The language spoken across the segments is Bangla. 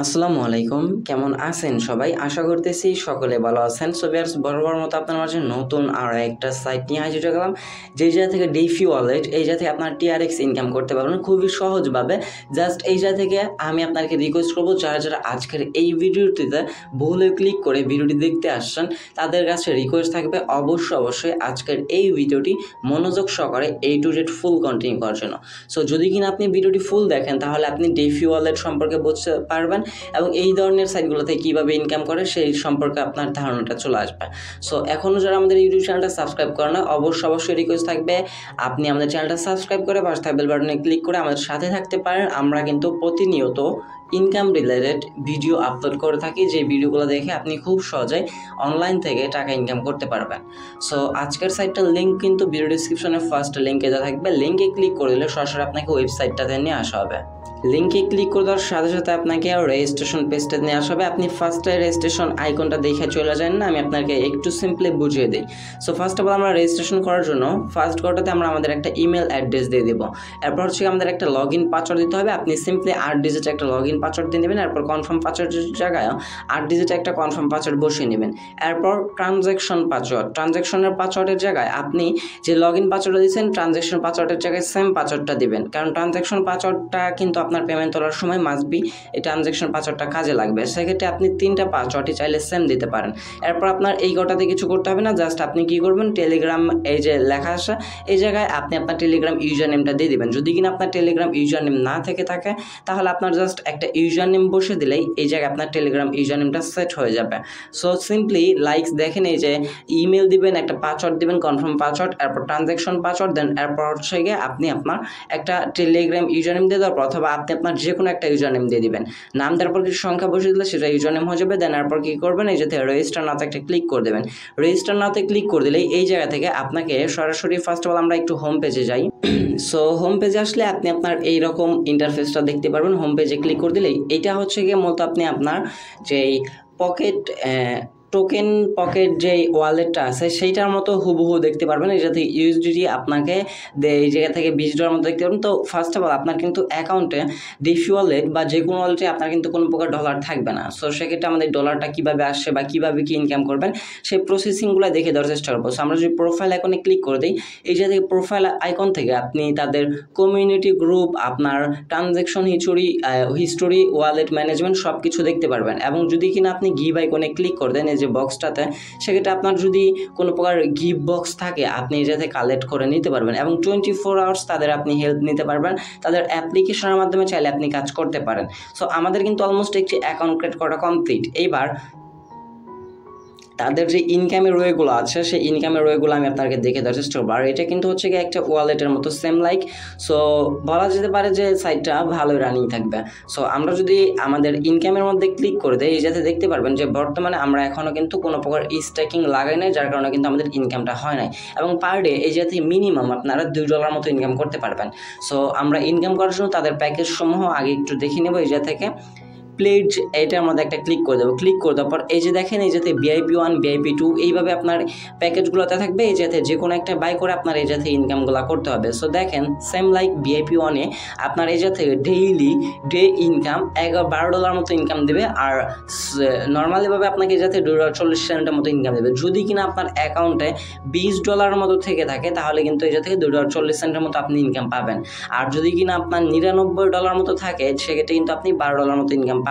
আসসালামু আলাইকুম, কেমন আছেন সবাই? আশা করতেছি সকলে ভালো আছেন। সো ভিউয়ার্স, বরাবর মতো আপনার মাঝে নতুন আর একটা সাইট নিয়ে হাজির হয়ে গেলাম, যেই জায়গা থেকে ডিফি ওয়ালেট, এই জায়গা থেকে আপনার টিআরএক্স ইনকাম করতে পারবেন খুবই সহজভাবে। জাস্ট এই জায়গা থেকে আমি আপনাকে রিকোয়েস্ট করবো, যারা যারা আজকের এই ভিডিওটিতে ভুলে ক্লিক করে ভিডিওটি দেখতে আসছেন, তাদের কাছে রিকোয়েস্ট থাকবে অবশ্যই আজকের এই ভিডিওটি মনোযোগ সহকারে A to Z full continue করার জন্য। সো যদি কিনা আপনি ভিডিওটি ফুল দেখেন, তাহলে আপনি ডিফি ওয়ালেট সম্পর্কে বুঝতে পারবেন এবং এই ধরনের সাইটগুলোতে কীভাবে ইনকাম করে সেই সম্পর্কে আপনার ধারণাটা চলে আসবে। সো এখনও যারা আমাদের ইউটিউব চ্যানেলটা সাবস্ক্রাইব করে না, অবশ্যই রিকোয়েস্ট থাকবে আপনি আমাদের চ্যানেলটা সাবস্ক্রাইব করে পাশে থাকা বেল বাটনে ক্লিক করে আমাদের সাথে থাকতে পারেন। আমরা কিন্তু প্রতিনিয়ত ইনকাম রিলেটেড ভিডিও আপলোড করে থাকি, যে ভিডিওগুলো দেখে আপনি খুব সহজেই অনলাইন থেকে টাকা ইনকাম করতে পারবেন। সো আজকের সাইটটার লিঙ্ক কিন্তু ভিডিও ডিসক্রিপশনে ফার্স্ট লিঙ্কে দেওয়া থাকবে। লিঙ্কে ক্লিক করে দিলে সরাসরি আপনাকে ওয়েবসাইটটাতে নিয়ে আসা হবে। লিঙ্কে ক্লিক করে দেওয়ার সাথে সাথে আপনাকে রেজিস্ট্রেশন পেজটা নিয়ে আসা হবে। আপনি ফার্স্টে রেজিস্ট্রেশন আইকনটা দেখে চলে যান না, আমি আপনাকে একটু সিম্পলি বুঝিয়ে দিই। সো ফার্স্ট অফ অল আমরা রেজিস্ট্রেশন করার জন্য ফার্স্ট ঘরটাতে আমরা আমাদের একটা ইমেল অ্যাড্রেস দিয়ে দেবো। এরপর হচ্ছে আমাদের একটা লগ ইন পাসওয়ার্ড দিতে হবে। আপনি সিম্পলি 8 ডিজিট একটা লগ ইন পাসওয়ার্ড দিয়ে নেবেন। এরপর কনফার্ম পাসওয়ার্ডের জায়গায় 8 ডিজিট একটা কনফার্ম পাসওয়ার্ড বসিয়ে নেবেন। এরপর ট্রানজ্যাকশনের পাসওয়ার্ডের জায়গায় আপনি যে লগ ইন পাসওয়ার্ডটা দিয়েছেন, ট্রানজ্যাকশন পাসওয়ার্ডের জায়গায় সেম পাসওয়ার্ডটা দিবেন, কারণ ট্রানজ্যাকশন পাসওয়ার্ডটা কিন্তু আপনার পেমেন্ট তোলার সময় মাস্ট বি এই ট্রানজ্যাকশন পাসওয়ার্ডটা কাজে লাগবে। সেক্ষেত্রে আপনি 3টা পাসওয়ার্ডই চাইলে সেম দিতে পারেন। এরপর আপনার এই গোটাতে কিছু করতে হবে না, জাস্ট আপনি কি করবেন, টেলিগ্রাম এই যে লেখা আসে এই জায়গায় আপনি আপনার টেলিগ্রাম ইউজার নেমটা দিয়ে দিবেন। যদি কিনা আপনার টেলিগ্রাম ইউজার নেম না থেকে থাকে, তাহলে আপনার জাস্ট একটা ইউজার নেম বসে দিলেই এই জায়গায় আপনার টেলিগ্রাম ইউজার নেমটা সেট হয়ে যাবে। সো সিম্পলি লাইকস দেখেন, এই যে ইমেল দিবেন, একটা পাসওয়ার্ড দিবেন কনফার্ম পাসওয়ার্ড, এরপর ট্রানজ্যাকশন পাসওয়ার্ড, দেন এরপর হচ্ছে গিয়ে আপনি আপনার একটা টেলিগ্রাম ইউজার নেম দিয়ে দেওয়ার পর, অথবা আপনি আপনার যে কোনো একটা ইউজার নেম দিয়ে দিবেন। নাম দেওয়ার পর কিছু সংখ্যা বসে দিলে সেটা ইউজার নেম হয়ে যাবে। দেন এরপর কী করবেন, এই যে রেজিস্টার নাওতে একটা ক্লিক করে দেবেন। রেজিস্টার নাওতে ক্লিক করে দিলেই এই জায়গা থেকে আপনাকে সরাসরি ফার্স্ট অফ অল আমরা একটু হোম পেজে যাই। সো হোম পেজে আসলে আপনি আপনার এইরকম ইন্টারফেসটা দেখতে পারবেন। হোম পেজে ক্লিক করে দিলেই এটা হচ্ছে গিয়ে মূলত আপনি আপনার যেই পকেট যে ওয়ালেটটা আছে সেইটার মতো হুবহু দেখতে পারবেন। এই যাতে ইউএসডিটি আপনাকে এই জায়গা থেকে $20 মতো দেখতে পারবেন। তো ফার্স্ট অফ অল আপনার কিন্তু অ্যাকাউন্টে ডিফি ওয়ালেট বা যে কোনো ওয়ালেটে আপনার কিন্তু কোনো প্রকার ডলার থাকবে না। সো সেক্ষেত্রে আমাদের ডলারটা কীভাবে আসছে বা কীভাবে কি ইনকাম করবেন সেই প্রসেসিংগুলো দেখে দেওয়ার চেষ্টা করবো। সো আমরা যদি প্রোফাইল আইকনে ক্লিক করে দিই, এই যে প্রোফাইল আইকন থেকে আপনি তাদের কমিউনিটি গ্রুপ, আপনার ট্রানজ্যাকশন হিস্টোরি, ওয়ালেট ম্যানেজমেন্ট সব কিছু দেখতে পারবেন। এবং যদি কিনা আপনি গিভ আইকনে ক্লিক করে দেন যে বক্সটাতে, সেক্ষেত্রে আপনার যদি কোনো প্রকার গিভ বক্স থাকে আপনি এই যাতে কালেক্ট করে নিতে পারবেন এবং 24 আওয়ার্স তাদের আপনি হেল্প নিতে পারবেন। তাদের অ্যাপ্লিকেশনের মাধ্যমে চাইলে আপনি কাজ করতে পারেন। সো আমাদের কিন্তু অলমোস্ট একটি অ্যাকাউন্ট ক্রিয়েট করা কমপ্লিট। এইবার তাদের যে ইনকামের ওয়েগুলো আছে সেই ইনকামের ওয়েগুলো আমি আপনাকে দেখে দেওয়ার চেষ্টা করবো। আর এটা কিন্তু হচ্ছে গিয়ে একটা ওয়ালেটের মতো সেম লাইক। সো বলা যেতে পারে যে সাইটটা ভালোই রানিং থাকবে। সো আমরা যদি আমাদের ইনকামের মধ্যে ক্লিক করে দিই, এই যাতে দেখতে পারবেন যে বর্তমানে আমরা এখনও কিন্তু কোনো প্রকার স্ট্যাকিং লাগাই নাই, যার কারণে কিন্তু আমাদের ইনকামটা হয় নাই। এবং পার ডে এই যাতে মিনিমাম আপনারা $2 মতো ইনকাম করতে পারবেন। সো আমরা ইনকাম করার জন্য তাদের প্যাকেজ সমূহ আগে একটু দেখে নেব। এই জায়গা থেকে প্লেজ এইটার মধ্যে একটা ক্লিক করে দেবো। ক্লিক করে দেওয়ার পর এই যে দেখেন, এই যাতে VIP 1, VIP 2 এইভাবে আপনার প্যাকেজগুলোতে থাকবে। এই যাতে যে কোনো একটা বাই করে আপনার এই যাতে ইনকামগুলো করতে হবে। সো দেখেন সেম লাইক VIP 1-এ আপনার এই যাতে ডে ইনকাম $12 মতো ইনকাম দেবে, আর নর্মালিভাবে আপনাকে যাতে $2.40 মতো ইনকাম দেবে। যদি কিনা আপনার অ্যাকাউন্টে $20 মতো থেকে থাকে, তাহলে কিন্তু এই থেকে $2.40 মতো আপনি ইনকাম পাবেন। আর যদি কিনা আপনার $99 মতো থাকে, সেক্ষেত্রে কিন্তু আপনি $12 মতো ইনকাম পাবেন।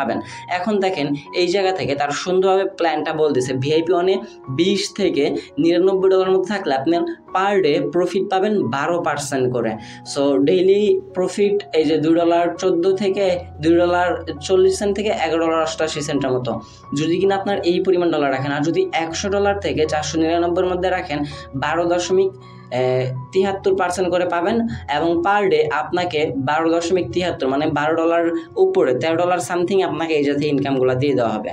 এখন দেখেন এই জায়গা থেকে তার সুন্দরভাবে প্ল্যানটা বলতেছে, VIP 1-এ 20 থেকে $99 মতো থাকলে আপনার পার ডে প্রফিট পাবেন 12% করে। সো ডেইলি প্রফিট এই যে $2.14 থেকে $2.40 থেকে $11.88 মতো। যদি কিনা আপনার এই পরিমাণ ডলার রাখেন, আর যদি $100 থেকে $499 মধ্যে রাখেন, 12.73% করে পাবেন। এবং পার ডে আপনাকে 12.73 মানে $12 উপরে $13 সামথিং আপনাকে এই জাতীয় ইনকামগুলো দিয়ে দেওয়া হবে।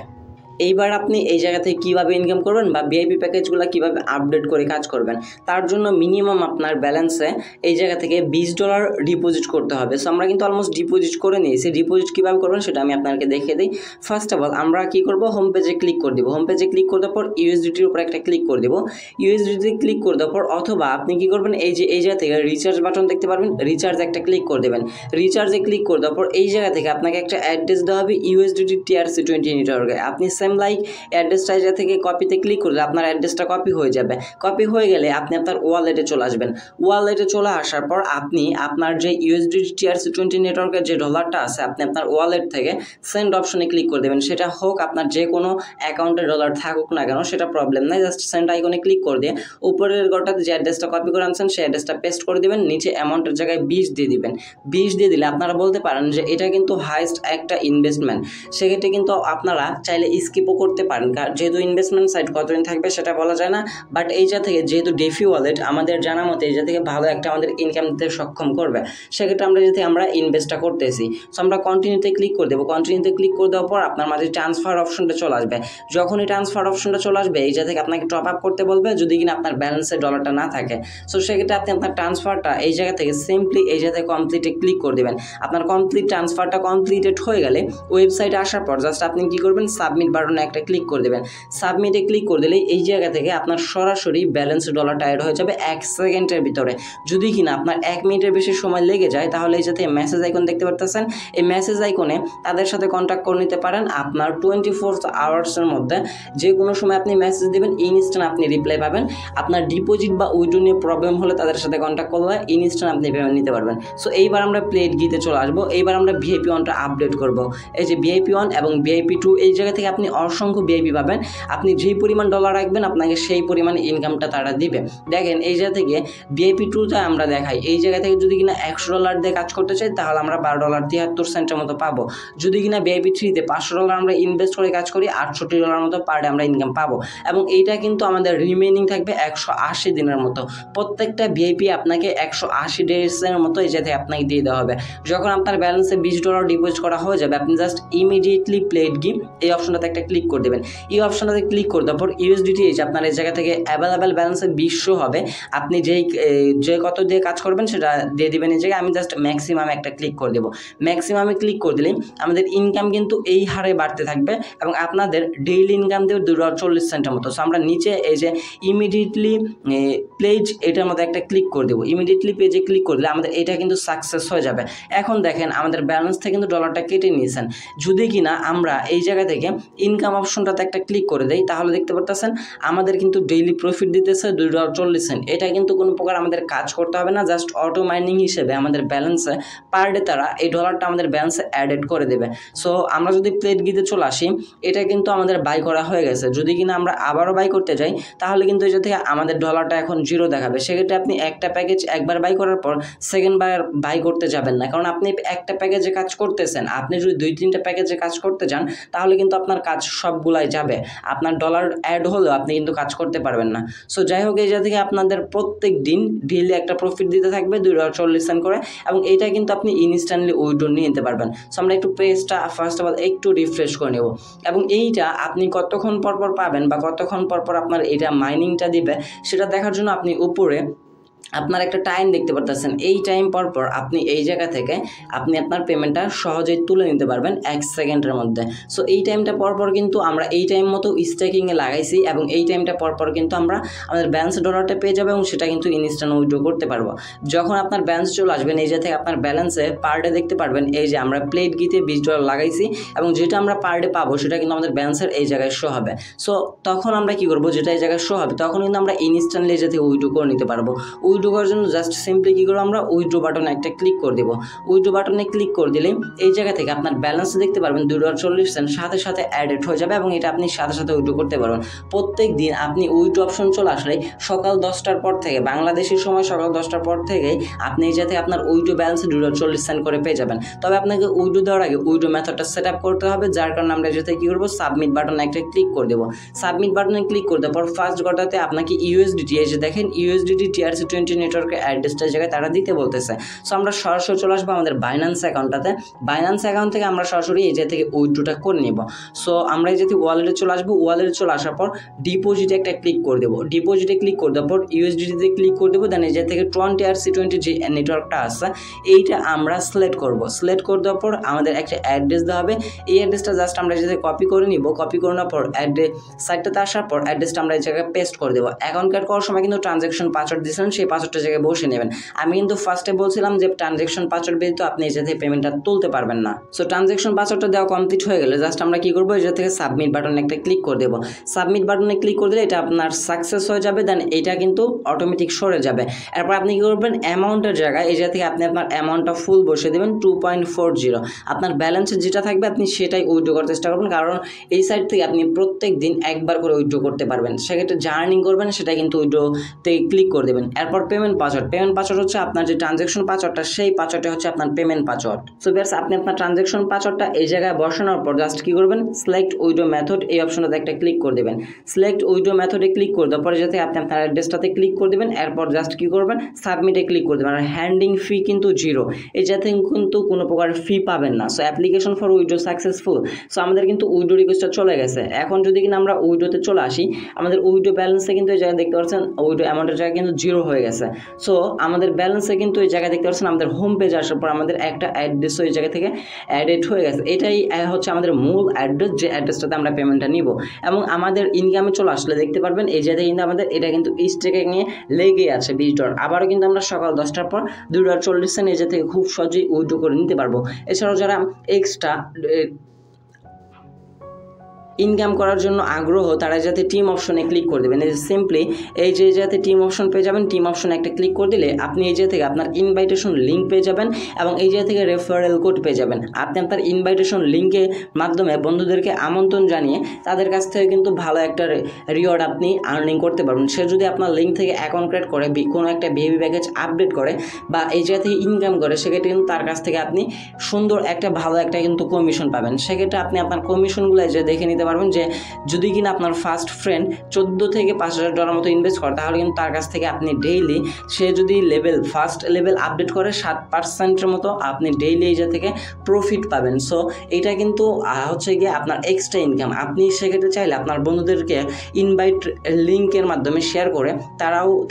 এইবার আপনি এই জায়গা থেকে কীভাবে ইনকাম করবেন বা ভিআইপি প্যাকেজগুলো কীভাবে আপডেট করে কাজ করবেন, তার জন্য মিনিমাম আপনার ব্যালেন্সে এই জায়গা থেকে $20 ডিপোজিট করতে হবে। সো আমরা কিন্তু অলমোস্ট ডিপোজিট করে নিয়েছি। ডিপোজিট কীভাবে করবেন সেটা আমি আপনাকে দেখিয়ে দিই। ফার্স্ট অফ অল আমরা কী করবো, হোম পেজে ক্লিক করে দেবো। হোম পেজে ক্লিক করে দেওয়ার পর ইউএসডিটির উপর একটা ক্লিক করে দেবো। ইউএসডিটি ক্লিক করে দেওয়ার পর অথবা আপনি কী করবেন, এই জায়গা থেকে রিচার্জ বাটন দেখতে পারবেন, রিচার্জ একটা ক্লিক করে দেবেন। রিচার্জে ক্লিক করে দেওয়ার পর এই জায়গা থেকে আপনাকে একটা অ্যাড্রেস দেওয়া হবে USDT TRC20 নেটওয়ার্কে। আপনি সেম লাইক অ্যাড্রেসটা এই জায়গা থেকে কপিতে ক্লিক করলে আপনার অ্যাড্রেসটা কপি হয়ে যাবে। কপি হয়ে গেলে আপনি আপনার ওয়ালেটে চলে আসবেন। ওয়ালেটে চলে আসার পর আপনি আপনার যে USDT TRC20 নেটওয়ার্কের যে ডলারটা আছে আপনি আপনার ওয়ালেট থেকে সেন্ড অপশনে ক্লিক করে দেবেন। সেটা হোক আপনার যে কোনো অ্যাকাউন্টে ডলার থাকুক না কেন, সেটা প্রবলেম নাই। জাস্ট সেন্ড আইকনে ক্লিক করে দিয়ে উপরের ঘরটাতে যে অ্যাড্রেসটা কপি করে আনছেন সেই অ্যাড্রেসটা পেস্ট করে দেবেন। নিচে অ্যামাউন্টের জায়গায় 20 দিয়ে দিবেন। 20 দিয়ে দিলে আপনারা বলতে পারেন যে এটা কিন্তু হাইয়েস্ট একটা ইনভেস্টমেন্ট। সেক্ষেত্রে কিন্তু আপনারা চাইলে স্কিপও করতে পারেন, যেহেতু ইনভেস্টমেন্ট সাইট কতদিন থাকবে সেটা বলা যায় না। বাট এই জায়গা থেকে যেহেতু ডেফি ওয়ালেট আমাদের জানা মতে এই জায়গা থেকে ভালো একটা আমাদের ইনকাম দিতে সক্ষম করবে, সেক্ষেত্রে আমরা ইনভেস্টটা করতেছি। সো আমরা কন্টিনিউতে ক্লিক করে দেবো। কন্টিনিউতে ক্লিক করে দেওয়ার পর আপনার মাঝে ট্রান্সফার অপশনটা চলে আসবে। যখনই ট্রান্সফার অপশনটা চলে আসবে এই জায়গা থেকে আপনাকে টপ আপ করতে বলবে যদি কিনা আপনার ব্যালেন্সে ডলারটা না থাকে। সো সেক্ষেত্রে আপনি আপনার ট্রান্সফারটা এই জায়গা থেকে সিম্পলি এই জায়গা থেকে কমপ্লিটে ক্লিক করে দেবেন। আপনার কমপ্লিট ট্রান্সফারটা কমপ্লিটেড হয়ে গেলে ওয়েবসাইটে আসার পর জাস্ট আপনি কী করবেন, সাবমিট বাটনে একটা ক্লিক করে দেবেন। সাবমিটে ক্লিক করে দিলেই এই জায়গা থেকে আপনার সরাসরি ব্যালেন্স ডলারটা অ্যাড হয়ে যাবে 1 সেকেন্ডের ভিতরে। যদি কিনা আপনার 1 মিনিটের বেশি সময় লেগে যায় তাহলে এই জায়গায় মেসেজ আইকন দেখতে পারতেছেন, এই মেসেজ আইকনে তাদের সাথে কন্ট্যাক্ট করে নিতে পারেন। আপনার 24 আওয়ার্সের মধ্যে যে কোনো সময় আপনি মেসেজ দেবেন, ইনস্ট্যান্ট আপনি রিপ্লাই পাবেন। আপনার ডিপোজিট বা উইথড্র নিয়ে প্রবলেম হলে তাদের সাথে কন্ট্যাক্ট করলে ইনস্ট্যান্ট আপনি পেমেন্ট নিতে পারবেন। সো এইবার আমরা প্লেট গিতে চলে আসবো। এইবার আমরা ভিআইপি 1টা আপডেট করব। এই যে ভিআইপি 1 এবং ভিআইপি 2 এই জায়গা থেকে আপনি অসংখ্য ভিআইপি পাবেন। আপনি যেই পরিমাণ ডলার রাখবেন আপনাকে সেই পরিমাণ ইনকামটা তারা দিবে। দেখেন এই জায়গা থেকে ভিআইপি 2টা আমরা দেখাই, এই জায়গা থেকে যদি কিনা $100 দিয়ে কাজ করতে চাই তাহলে আমরা $12.73 মতো পাবো। যদি কিনা ভিআইপি 3তে $500 আমরা ইনভেস্ট করে কাজ করি $68 মতো পার ডে আমরা ইনকাম পাবো। এবং এইটা কিন্তু আমাদের রিমেইনিং থাকবে 180 দিনের মতো। প্রত্যেকটা ভিআইপি আপনাকে 180 ডেজের মতো এই জায়গায় আপনাকে দিয়ে দেওয়া হবে। যখন আপনার ব্যালেন্সে $20 ডিপোজিট করা হয়ে যাবে আপনি জাস্ট ইমিডিয়েটলি প্লেট গিভ এই অপশনটাতে একটা ক্লিক করে দেবেন। এই অপশনটাতে ক্লিক করে দেওয়ার পর USDT আপনার এই জায়গা থেকে অ্যাভেলেবেল ব্যালেন্সে 20 হবে। আপনি যে কত দিয়ে কাজ করবেন সেটা দিয়ে দিবেন এই জায়গায়। আমি জাস্ট ম্যাক্সিমামে একটা ক্লিক করে দেবো। ম্যাক্সিমামে ক্লিক করে দিলেই আমাদের ইনকাম কিন্তু এই হারে বাড়তে থাকবে এবং আপনাদের ডেইলি ইনকাম দেবে $2.40 মতো। সো আমরা নিচে এই যে ইমিডিয়েটলি প্লেজ এটার মধ্যে একটা ক্লিক করে দেবো। ইমিডিয়েটলি পেজে ক্লিক করে দিলে আমাদের এটা কিন্তু সাকসেস হয়ে যাবে। এখন দেখেন আমাদের ব্যালেন্স থেকে কিন্তু ডলারটা কেটে নিয়েছেন। যদি কিনা আমরা এই জায়গা থেকে ইনকাম অপশনটাতে একটা ক্লিক করে দেই তাহলে দেখতে পারতেছেন আমাদের কিন্তু ডেইলি প্রফিট দিতেছে $2.40। এটা কিন্তু কোনো প্রকার আমাদের কাজ করতে হবে না, জাস্ট অটো মাইনিং হিসেবে আমাদের ব্যালেন্সে পার ডে তারা এই ডলারটা আমাদের ব্যালেন্সে অ্যাডেড করে দেবে। সো আমরা যদি প্লেট গিতে চলে আসি এটা কিন্তু আমাদের বাই করা হয়ে গেছে। যদি কিনা আমরা আবারও বাই করতে যাই তাহলে কিন্তু এই থেকে আমাদের ডলারটা এখন 0 দেখাবে। সেক্ষেত্রে আপনি একটা প্যাকেজ একবার বাই করার পর সেকেন্ডবার বাই করতে যাবেন না, কারণ আপনি একটা প্যাকেজে কাজ করতেছেন। আপনি যদি 2-3টা প্যাকেজে কাজ করতে যান তাহলে কিন্তু আপনার কাজ সবগুলাই যাবে, আপনার ডলার অ্যাড হলেও আপনি কিন্তু কাজ করতে পারবেন না। সো যাই হোক এই জায়গা থেকে আপনাদের প্রত্যেক দিন ডেইলি একটা প্রফিট দিতে থাকবে $2.40 করে এবং এইটা কিন্তু আপনি ইনস্ট্যান্টলি উইথড্র নিয়ে নিতে পারবেন। সো আমরা একটু পেজটা ফার্স্ট অফ অল একটু রিফ্রেশ করে নেব এবং এইটা আপনি কতক্ষণ পরপর পাবেন বা কতক্ষণ পরপর আপনার এটা মাইনিংটা দিবে সেটা দেখার জন্য আপনি উপরে আপনার একটা টাইম দেখতে পারতেছেন। এই টাইম পরপর আপনি এই জায়গা থেকে আপনি আপনার পেমেন্টটা সহজেই তুলে নিতে পারবেন 1 সেকেন্ডের মধ্যে। সো এই টাইমটা পরপর কিন্তু আমরা এই টাইম মতো স্টেকিংয়ে লাগাইছি এবং এই টাইমটা পরপর কিন্তু আমরা আমাদের ব্যালেন্স ডলারটা পেয়ে যাবো এবং সেটা কিন্তু ইনস্ট্যান্ট উইথড্র করতে পারবো। যখন আপনার ব্যালেন্স চলে আসবেন এই জায়গা থেকে আপনার ব্যালেন্সে পার ডে দেখতে পারবেন এই যে আমরা প্লেট গিতে $20 লাগাইছি এবং যেটা আমরা পার ডে পাবো সেটা কিন্তু আমাদের ব্যালেন্সের এই জায়গায় শো হবে। সো তখন আমরা কি করবো, যেটা এই জায়গায় শো হবে তখন কিন্তু আমরা ইনস্ট্যান্টলি এই জায়গা থেকে উইথড্র করে নিতে পারবো। উইথড্র করার জন্য জাস্ট সিম্পলি কী করবো, আমরা উইথড্র বাটনে একটা ক্লিক করে দেবো। উইথড্র বাটনে ক্লিক করে দিলে এই জায়গা থেকে আপনার ব্যালেন্স দেখতে পারবেন $2.40 সাথে সাথে অ্যাডেড হয়ে যাবে এবং এটা আপনি সাথে সাথে উইথড্র করতে পারবেন। প্রত্যেক দিন আপনি উইথড্র অপশন চলে আসলে সকাল 10টার পর থেকে বাংলাদেশের সময় সকাল 10টার পর থেকেই আপনি এই জায়গায় আপনার উইথড্র ব্যালেন্স $2.40 করে পেয়ে যাবেন। তবে আপনাকে উইথড্র দেওয়ার আগে উইথড্র মেথডটা সেট আপ করতে হবে, যার কারণে আমরা যেতে কী করবো, সাবমিট বাটনে একটা ক্লিক করে দেবো। সাবমিট বাটনে ক্লিক করে দেওয়ার পর ফার্স্ট ঘটাতে আপনাকে USDT এই যে দেখেন USDT TRC20 C20 নেটওয়ার্কের অ্যাড্রেসটার জায়গায় তারা দিতে বলতেছে। সো আমরা সরাসরি চলে আসবো আমাদের বাইন্যান্স অ্যাকাউন্টটাতে। বাইন্যান্স অ্যাকাউন্ট থেকে আমরা সরাসরি এই জায়গা থেকে উইথড্রটা করে নিব। সো আমরা এই যে ওয়ালেটে চলে আসবো, ওয়ালেটে চলে আসার পর ডিপোজিটে একটা ক্লিক করে দেবো। ডিপোজিটে ক্লিক করে দেওয়ার পর USDT ক্লিক করে দেবো। দেন এই জায়গা থেকে 20 আর C20 যে নেটওয়ার্কটা আছে এইটা আমরা সিলেক্ট করব। সিলেক্ট করে দেওয়ার পর আমাদের একটা অ্যাড্রেস দেওয়া হবে। এই অ্যাড্রেসটা জাস্ট আমরা এই জায়গায় কপি করে নিব। কপি করে নেওয়ার পর সাইটটাতে আসার পর অ্যাড্রেসটা আমরা এই জায়গায় পেস্ট করে দেবো। অ্যাকাউন্ট কার্ড করার সময় কিন্তু ট্রানজ্যাকশন পাসওয়ার্ড দিয়েছিলেন, সেই পাসওয়ার্ডটা জায়গায় বসে নেবেন। আমি কিন্তু ফার্স্টে বলছিলাম যে ট্রানজ্যাকশন পাসওয়ার্ড ব্যতীত আপনি এই জায়গা থেকে পেমেন্টটা তুলতে পারবেন না। সো ট্রানজ্যাকশন পাসওয়ার্ডটা দেওয়া কমপ্লিট হয়ে গেলে জাস্ট আমরা কি করবো, এই জায়গা থেকে সাবমিট বাটনে একটা ক্লিক করে দেবো। সাবমিট বাটনে ক্লিক করে দিলে এটা আপনার সাকসেস হয়ে যাবে। দেন এটা কিন্তু অটোমেটিক সরে যাবে। এরপর আপনি কি করবেন, অ্যামাউন্টের জায়গায় এই জায়গা থেকে আপনি আপনার অ্যামাউন্টটা ফুল বসে দেবেন 2.40। আপনার ব্যালেন্সে যেটা থাকবে আপনি সেটাই উইথড্র করার চেষ্টা করবেন, কারণ এই সাইট থেকে আপনি প্রত্যেক দিন একবার করে উইথড্র করতে পারবেন। সেক্ষেত্রে যা আর্নিং করবেন সেটা কিন্তু উইথড্রতে ক্লিক করে দেবেন। এরপর পেমেন্ট পাসওয়ার্ড হচ্ছে আপনার যে ট্রানজ্যাকশন পাসওয়ার্ডটা, সেই পাসওয়ার্ডটা হচ্ছে আপনার পেমেন্ট পাসওয়ার্ড। সো ভিউয়ার্স, আপনি আপনার ট্রানজ্যাকশন পাসওয়ার্ডটা এই জায়গায় বসানোর পর জাস্ট কি করবেন, সিলেক্ট উইথড্র মেথড এই অপশনটাতে একটা ক্লিক করে দেবেন। সিলেক্ট উইথড্র মেথডে ক্লিক করে দেওয়ার পরে যাতে আপনি আপনার অ্যাড্রেসটাতে ক্লিক করে দেবেন। এরপর জাস্ট কি করবেন, সাবমিটে ক্লিক করে দেবেন। আর হ্যান্ডিং ফি কিন্তু 0, এই জায়গাতে কিন্তু কোনো প্রকার ফি পাবেন না। So application for withdraw successful. So আমাদের কিন্তু উইথড্র রিকোয়েস্টটা চলে গেছে। এখন যদি কিনা আমরা উইথড্রতে চলে আসি, আমাদের উইথড্র ব্যালেন্সে কিন্তু এই জায়গায় দেখতে পাচ্ছেন উইথড্র অ্যামাউন্টের জায়গায় কিন্তু 0 হয়ে গেছে। সো আমাদের ব্যালেন্সে কিন্তু এই জায়গায় দেখতে পাচ্ছেন আমাদের হোম পেজে আসার পর আমাদের একটা অ্যাড্রেসও এই জায়গা থেকে অ্যাডেড হয়ে গেছে। এটাই হচ্ছে আমাদের মূল অ্যাড্রেস, যে অ্যাড্রেসটাতে আমরা পেমেন্টটা নিব। এবং আমাদের ইনকামে চলে আসলে দেখতে পারবেন এই জায়গায় কিন্তু আমাদের এটা কিন্তু স্টেকে নিয়ে লেগে আছে $20। আবারও কিন্তু আমরা সকাল 10টার পর $2.40 এই জায়গা থেকে খুব সহজেই উইথড্র করে নিতে পারবো। এছাড়াও যারা এক্সট্রা ইনকাম করার জন্য আগ্রহ, তারা যাতে টিম অপশনে ক্লিক করে দেবেন। এই যে সিম্পলি এই যে যাতে টিম অপশন পেয়ে যাবেন, টিম অপশনে একটা ক্লিক করে দিলে আপনি এই জায়গা থেকে আপনার ইনভাইটেশন লিঙ্ক পেয়ে যাবেন এবং এই জায়গা থেকে রেফারেল কোড পেয়ে যাবেন। আপনি আপনার ইনভাইটেশন লিঙ্কের মাধ্যমে বন্ধুদেরকে আমন্ত্রণ জানিয়ে তাদের কাছ থেকে কিন্তু ভালো একটা রিওয়ার্ড আপনি আর্নিং করতে পারবেন। সে যদি আপনার লিঙ্ক থেকে অ্যাকাউন্ট ক্রিয়েট করে, কোনো একটা ভিআইপি প্যাকেজ আপডেট করে বা এই জায়গা থেকে ইনকাম করে, সেক্ষেত্রে কিন্তু তার কাছ থেকে আপনি সুন্দর একটা ভালো একটা কিন্তু কমিশন পাবেন। সেক্ষেত্রে আপনি আপনার কমিশনগুলো যে দেখে নিতে পারবেন যে যদি কিনা আপনার ফার্স্ট ফ্রেন্ড $14,000 থেকে $5,000 মতো ইনভেস্ট করে, তাহলে কিন্তু তার কাছ থেকে আপনি ডেইলি, সে যদি ফার্স্ট লেভেল আপডেট করে 7%-এর মতো আপনি ডেইলি এই জায়গা থেকে প্রফিট পাবেন। সো এটা কিন্তু হচ্ছে গিয়ে আপনার এক্সট্রা ইনকাম। আপনি সেক্ষেত্রে চাইলে আপনার বন্ধুদেরকে ইনভাইট লিঙ্কের মাধ্যমে শেয়ার করে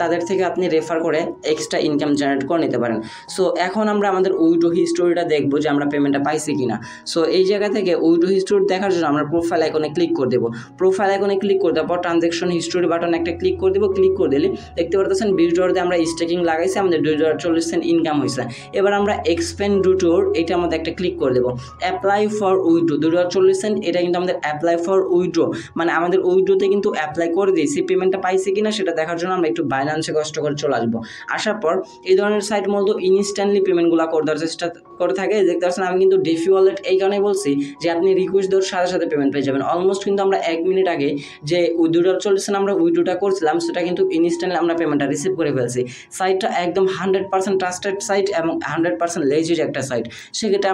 তাদের থেকে আপনি রেফার করে এক্সট্রা ইনকাম জেনারেট করে নিতে পারেন। সো এখন আমরা আমাদের উইথড্র হিস্টোরিটা দেখবো যে আমরা পেমেন্টটা পাইছি কিনা। সো এই জায়গা থেকে উইথড্র হিস্টোরি দেখার জন্য আমরা প্রোফাইল আইকনে ক্লিক করে দেবো। প্রোফাইল আইকনে ক্লিক করে দেওয়ার পর ট্রানজ্যাকশন হিস্টোরি বাটনে একটা ক্লিক করে দেবো। ক্লিক করে দিলে দেখতে পারতেছেন $20 আমরা স্টেকিং লাগাইছি, আমাদের $2.40 ইনকাম হয়েছে। এবার আমরা এক্সপেন্ড ডুটোর এটার মধ্যে একটা ক্লিক করে দেবো। অ্যাপ্লাই ফর উইথড্র $2.40, এটা কিন্তু আমাদের অ্যাপ্লাই ফর উইথড্র, মানে আমাদের উইথড্রতে কিন্তু অ্যাপ্লাই করে দিয়েছি। পেমেন্টটা পাইছি কিনা সেটা দেখার জন্য আমরা একটু বাইন্যান্সে কষ্ট করে চলে আসবো। আসার পর এই ধরনের সাইট মূলত ইনস্ট্যান্টলি পেমেন্টগুলো করে দেওয়ার চেষ্টা করে থাকে। দেখতে পাচ্ছেন আমি কিন্তু ডেফি ওয়ালেট এই কারণে বলছি যে আপনি রিকোয়েস্ট দেওয়ার সাথে সাথে পেমেন্ট পেয়ে যাবেন। অলমোস্ট কিন্তু আমরা 1 মিনিট আগে যে $2.40 আমরা উইথড্রটা করছিলাম সেটা কিন্তু ইনস্ট্যান্টলি আমরা পেমেন্টটা রিসিভ করে ফেলছি। সাইটটা একদম 100% ট্রাস্টেড সাইট এবং 100% লেজিট একটা সাইট। সেক্ষেত্রে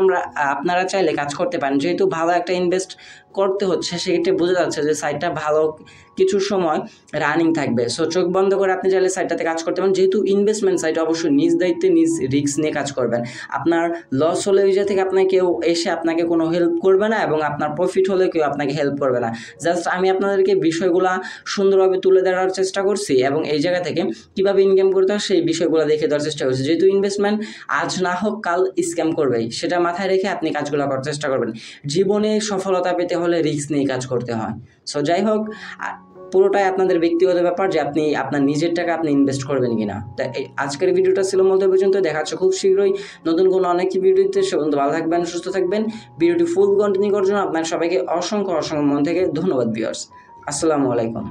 আপনারা চাইলে কাজ করতে পারেন। যেহেতু ভালো একটা ইনভেস্ট করতে হচ্ছে, সেক্ষেত্রে বোঝা যাচ্ছে যে সাইটটা ভালো কিছু সময় রানিং থাকবে। সো চোখ বন্ধ করে আপনি চাইলে সাইটটাতে কাজ করতে পারেন। যেহেতু ইনভেস্টমেন্ট সাইট, অবশ্যই নিজ দায়িত্বে নিজ রিস্ক নিয়ে কাজ করবেন। আপনার লস হলে ওই জায়গা থেকে আপনাকে কেউ এসে আপনাকে কোনো হেল্প করবে না এবং আপনার প্রফিট হলে কেউ আপনাকে হেল্প করবে না। জাস্ট আমি আপনাদেরকে বিষয়গুলা সুন্দরভাবে তুলে ধরার চেষ্টা করছি এবং এই জায়গা থেকে কীভাবে ইনকাম করতে হয় সেই বিষয়গুলো দেখে দেওয়ার চেষ্টা করছি। যেহেতু ইনভেস্টমেন্ট আজ না হোক কাল স্ক্যাম করবেই, সেটা মাথায় রেখে আপনি কাজগুলো করার চেষ্টা করবেন। জীবনে সফলতা পেতে হলে রিস্ক নিয়ে কাজ করতে হয়। সো যাই হোক, পুরোটাই আপনাদের ব্যক্তিগত ব্যাপার যে আপনি আপনার নিজের টাকা আপনি ইনভেস্ট করবেন কিনা। তাই আজকের ভিডিওটা ছিল মূলত পর্যন্ত। দেখা হচ্ছে খুব শীঘ্রই নতুন কোনো অনেক ভিডিওতে। সে পর্যন্ত ভালো থাকবেন, সুস্থ থাকবেন। ভিডিওটি ফুল কন্টিনিউ করার জন্য আপনার সবাইকে অসংখ্য মন থেকে ধন্যবাদ ভিউয়ার্স। আসসালামু আলাইকুম।